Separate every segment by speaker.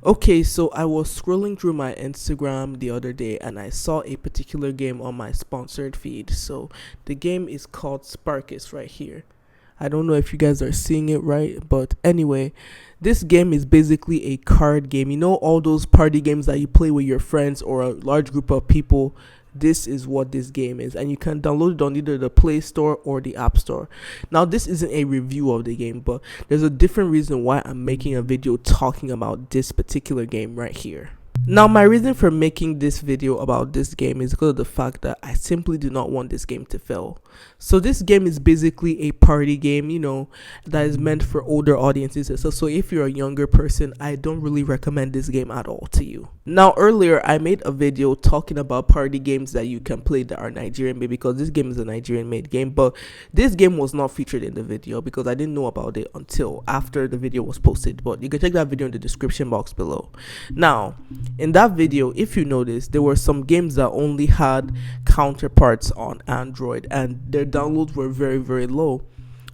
Speaker 1: Okay, so I was scrolling through my Instagram the other day and I saw a particular game on my sponsored feed. So the game is called Sparkas right here. I don't know if you guys are seeing it right, but anyway, this game is basically a card game. You know, all those party games that you play with your friends or a large group of people. This is what this game is, and you can download it on either the Play Store or the App Store. Now, this isn't a review of the game, but there's a different reason why I'm making a video talking about this particular game right here. Now, my reason for making this video about this game is because of the fact that I simply do not want this game to fail. So this game is basically a party game, you know, that is meant for older audiences. So if you're a younger person, I don't really recommend this game at all to you. Now, earlier I made a video talking about party games that you can play that are Nigerian made, because this game is a Nigerian made game, but this game was not featured in the video because I didn't know about it until after the video was posted. But you can check that video in the description box below. Now, in that video, if you notice, there were some games that only had counterparts on Android and their downloads were very low,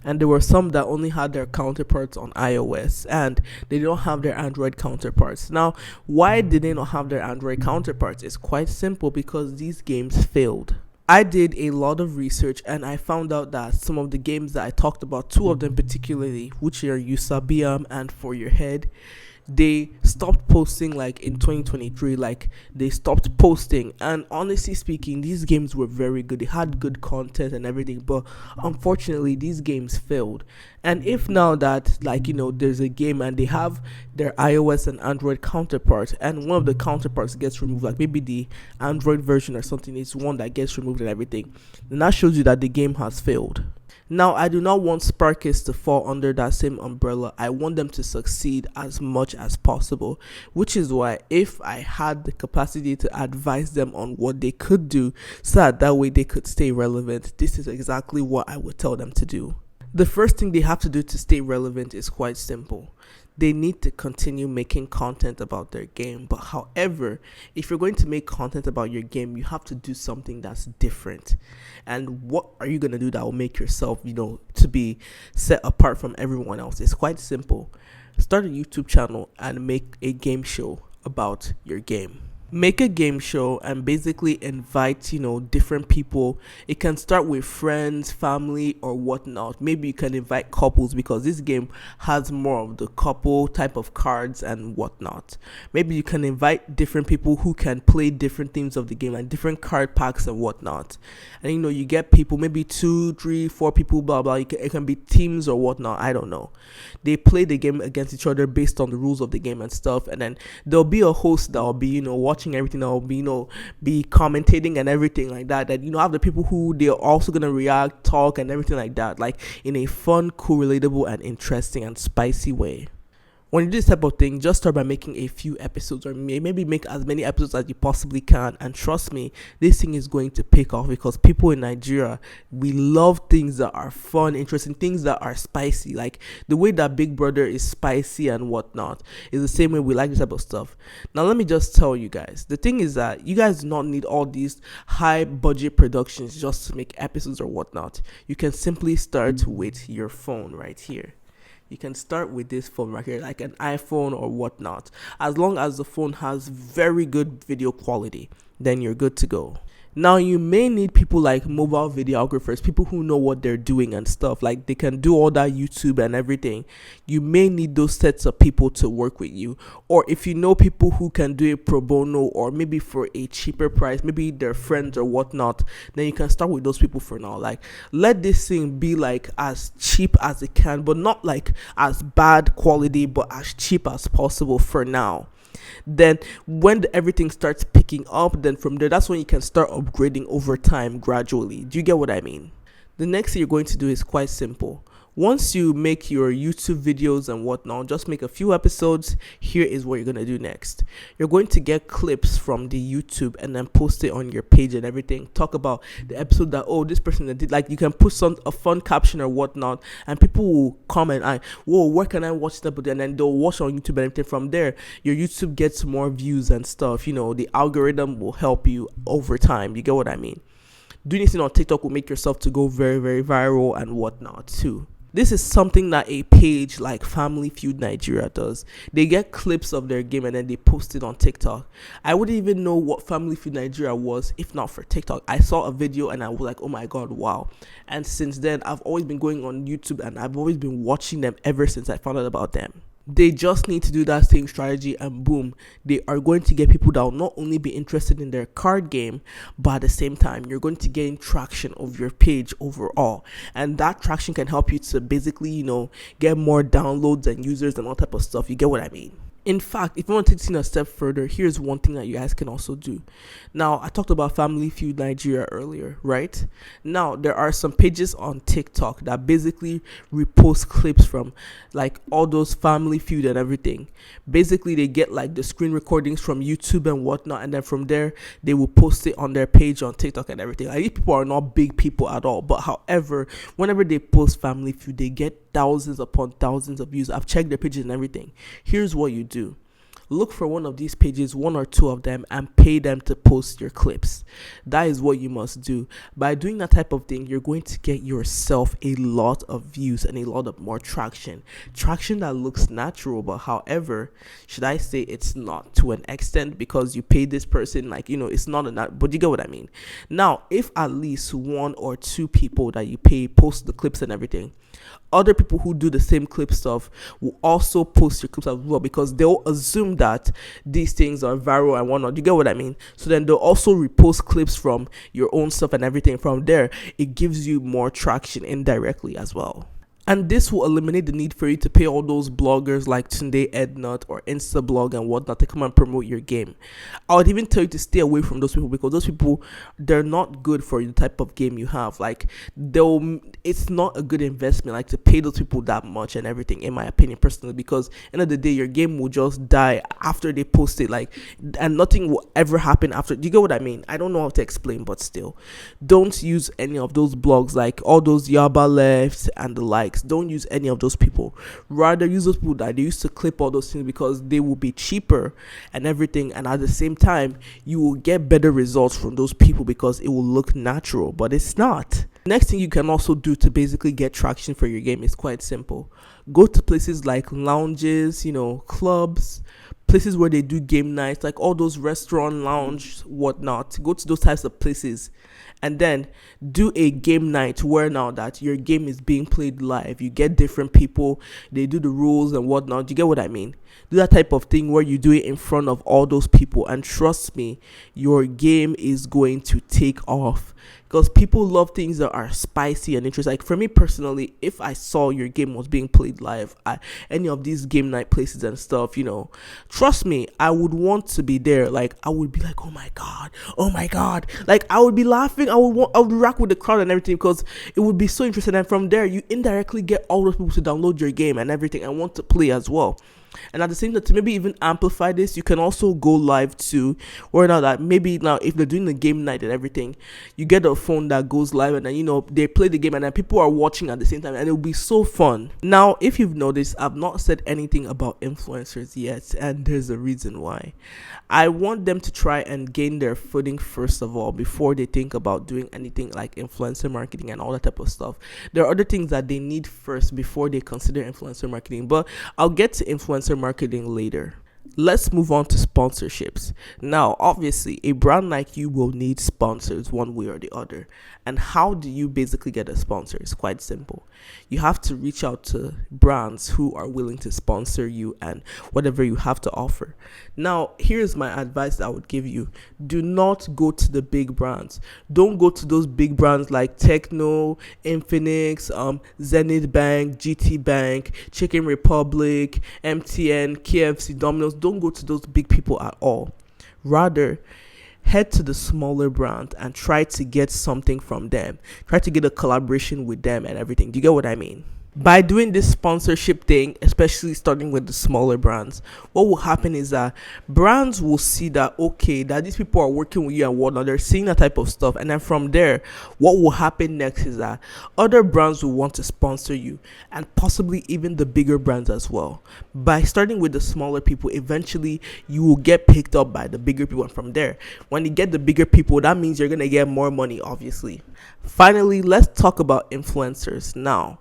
Speaker 1: and there were some that only had their counterparts on iOS and they don't have their Android counterparts. Now, why did they not have their Android counterparts? It's quite simple, because these games failed. I did a lot of research and I found out that some of the games that I talked about, two of them particularly, which are Usabiam and For Your Head, they stopped posting like in 2023. Like, they stopped posting, and honestly speaking, these games were very good. They had good content and everything, but unfortunately these games failed. And if now that, like, you know, there's a game and they have their iOS and Android counterpart, and one of the counterparts gets removed, like maybe the Android version or something is one that gets removed and everything, then that shows you that the game has failed. Now, I do not want Sparkas to fall under that same umbrella. I want them to succeed as much as possible, which is why if I had the capacity to advise them on what they could do so that way they could stay relevant, this is exactly what I would tell them to do. The first thing they have to do to stay relevant is quite simple. They need to continue making content about their game. But however, if you're going to make content about your game, you have to do something that's different. And what are you going to do that will make yourself, you know, to be set apart from everyone else? It's quite simple. Start a YouTube channel and make a game show about your game. Make a game show and basically invite, you know, different people. It can start with friends, family, or whatnot. Maybe you can invite couples, because this game has more of the couple type of cards and whatnot. Maybe you can invite different people who can play different themes of the game and different card packs and whatnot. And you know, you get people, maybe 2, 3, 4 people, blah blah. It can be teams or whatnot. I don't know. They play the game against each other based on the rules of the game and stuff. And then there'll be a host that will be, you know, watching everything, that will be, you know, be commentating and everything like that. That, you know, have the people who they're also gonna react, talk, and everything like that, like in a fun, cool, relatable, and interesting and spicy way. When you do this type of thing, just start by making a few episodes, or maybe make as many episodes as you possibly can. And trust me, this thing is going to pick off, because people in Nigeria, we love things that are fun, interesting, things that are spicy. Like the way that Big Brother is spicy and whatnot is the same way we like this type of stuff. Now, let me just tell you guys, the thing is that you guys do not need all these high budget productions just to make episodes or whatnot. You can simply start with your phone right here. You can start with this phone right here, like an iPhone or whatnot. As long as the phone has very good video quality, then you're good to go. Now, you may need people like mobile videographers, people who know what they're doing and stuff, like they can do all that YouTube and everything. You may need those sets of people to work with you. Or if you know people who can do it pro bono, or maybe for a cheaper price, maybe they're friends or whatnot, then you can start with those people for now. Like, let this thing be like as cheap as it can, but not like as bad quality, but as cheap as possible for now. Then when everything starts picking up, then from there, that's when you can start upgrading over time gradually. Do you get what I mean? The next thing you're going to do is quite simple. Once you make your YouTube videos and whatnot, just make a few episodes. Here is what you're going to do next. You're going to get clips from the YouTube and then post it on your page and everything. Talk about the episode that, oh, this person that did, like you can put a fun caption or whatnot, and people will comment, whoa, where can I watch that? And then they'll watch on YouTube and everything. From there, your YouTube gets more views and stuff. You know, the algorithm will help you over time. You get what I mean? Doing this thing on TikTok will make yourself to go very viral and whatnot too. This is something that a page like Family Feud Nigeria does. They get clips of their game and then they post it on TikTok. I wouldn't even know what Family Feud Nigeria was if not for TikTok. I saw a video and I was like, oh my god, wow. And since then, I've always been going on YouTube and I've always been watching them ever since I found out about them. They just need to do that same strategy and boom, they are going to get people that will not only be interested in their card game, but at the same time, you're going to gain traction of your page overall. And that traction can help you to basically, get more downloads and users and all type of stuff. You get what I mean? In fact, if you want to take it a step further, here's one thing that you guys can also do. Now, I talked about Family Feud Nigeria earlier, right? Now, there are some pages on TikTok that basically repost clips from like all those Family Feud and everything. Basically, they get like the screen recordings from YouTube and whatnot, and then from there, they will post it on their page on TikTok and everything. Like, these people are not big people at all, but however, whenever they post Family Feud, they get thousands upon thousands of views. I've checked their pages and everything. Here's what you do. Look for one of these pages, one or two of them, and pay them to post your clips. That is what you must do. By doing that type of thing, you're going to get yourself a lot of views and a lot of more traction. Traction that looks natural, but however, should I say it's not to an extent because you pay this person, it's not but you get what I mean. Now, if at least one or two people that you pay post the clips and everything, other people who do the same clip stuff will also post your clips as well because they'll assume that these things are viral and whatnot. You get what I mean? So then they'll also repost clips from your own stuff and everything. From there, it gives you more traction indirectly as well. And this will eliminate the need for you to pay all those bloggers like Tunde Ednut or Instablog and whatnot to come and promote your game. I would even tell you to stay away from those people because those people, they're not good for the type of game you have. It's not a good investment to pay those people that much and everything, in my opinion, personally, because end of the day, your game will just die after they post it, and nothing will ever happen after. Do you get what I mean? I don't know how to explain, but still, don't use any of those blogs, like all those Yaba Left and the likes. Don't use any of those people. Rather, use those people that they used to clip all those things because they will be cheaper and everything. And at the same time, you will get better results from those people because it will look natural, but it's not. Next thing you can also do to basically get traction for your game is quite simple. Go to places like lounges, clubs, places where they do game nights, like all those restaurant, lounge, whatnot. Go to those types of places and then do a game night where now that your game is being played live, you get different people, they do the rules and whatnot. You get what I mean? Do that type of thing where you do it in front of all those people, and trust me, your game is going to take off because people love things that are spicy and interesting. Like for me personally, if I saw your game was being played live at any of these game night places and stuff, trust me, I would want to be there. I would be like, oh my god, I would be laughing. I would rock with the crowd and everything because it would be so interesting. And from there, you indirectly get all those people to download your game and everything and want to play as well. And at the same time, to maybe even amplify this, you can also go live too. Or now that maybe now if they're doing the game night and everything, you get a phone that goes live and then they play the game and then people are watching at the same time and it'll be so fun. Now, if you've noticed, I've not said anything about influencers yet, and there's a reason why. I want them to try and gain their footing first of all before they think about doing anything like influencer marketing and all that type of stuff. There are other things that they need first before they consider influencer marketing, but I'll get to influencer marketing later. Let's move on to sponsorships. Now, obviously, a brand like you will need sponsors one way or the other. And how do you basically get a sponsor? It's quite simple. You have to reach out to brands who are willing to sponsor you and whatever you have to offer. Now, here's my advice that I would give you. Do not go to the big brands. Don't go to those big brands like Techno, Infinix, Zenith Bank, GT Bank, Chicken Republic, MTN, KFC, Domino's. Don't go to those big people at all. Rather, head to the smaller brand and try to get something from them. Try to get a collaboration with them and everything. Do you get what I mean? By doing this sponsorship thing, especially starting with the smaller brands, what will happen is that brands will see that, okay, that these people are working with you and whatnot. They're seeing that type of stuff. And then from there, what will happen next is that other brands will want to sponsor you, and possibly even the bigger brands as well. By starting with the smaller people, eventually you will get picked up by the bigger people. And from there, when you get the bigger people, that means you're going to get more money, obviously. Finally, let's talk about influencers now.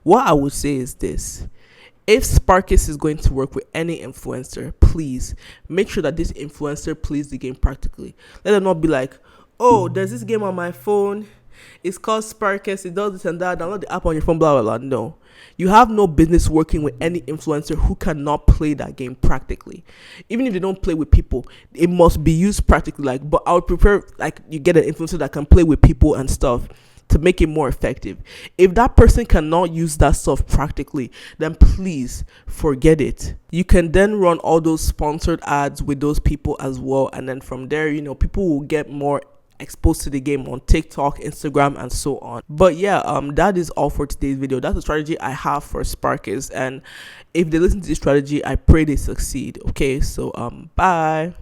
Speaker 1: What I would say is this: if Sparkus is going to work with any influencer, please make sure that this influencer plays the game practically. Let them not be like, oh, there's this game on my phone. It's called Sparkus. It does this and that. Download the app on your phone, blah, blah, blah. No. You have no business working with any influencer who cannot play that game practically. Even if they don't play with people, it must be used practically. Like, but I would prefer, like, you get an influencer that can play with people and stuff to make it more effective. If that person cannot use that stuff practically, then please forget it. You can then run all those sponsored ads with those people as well, and then from there, people will get more exposed to the game on TikTok, Instagram, and so on. But yeah, that is all for today's video. That's the strategy I have for Sparkers, and if they listen to this strategy, I pray they succeed. Okay, so bye.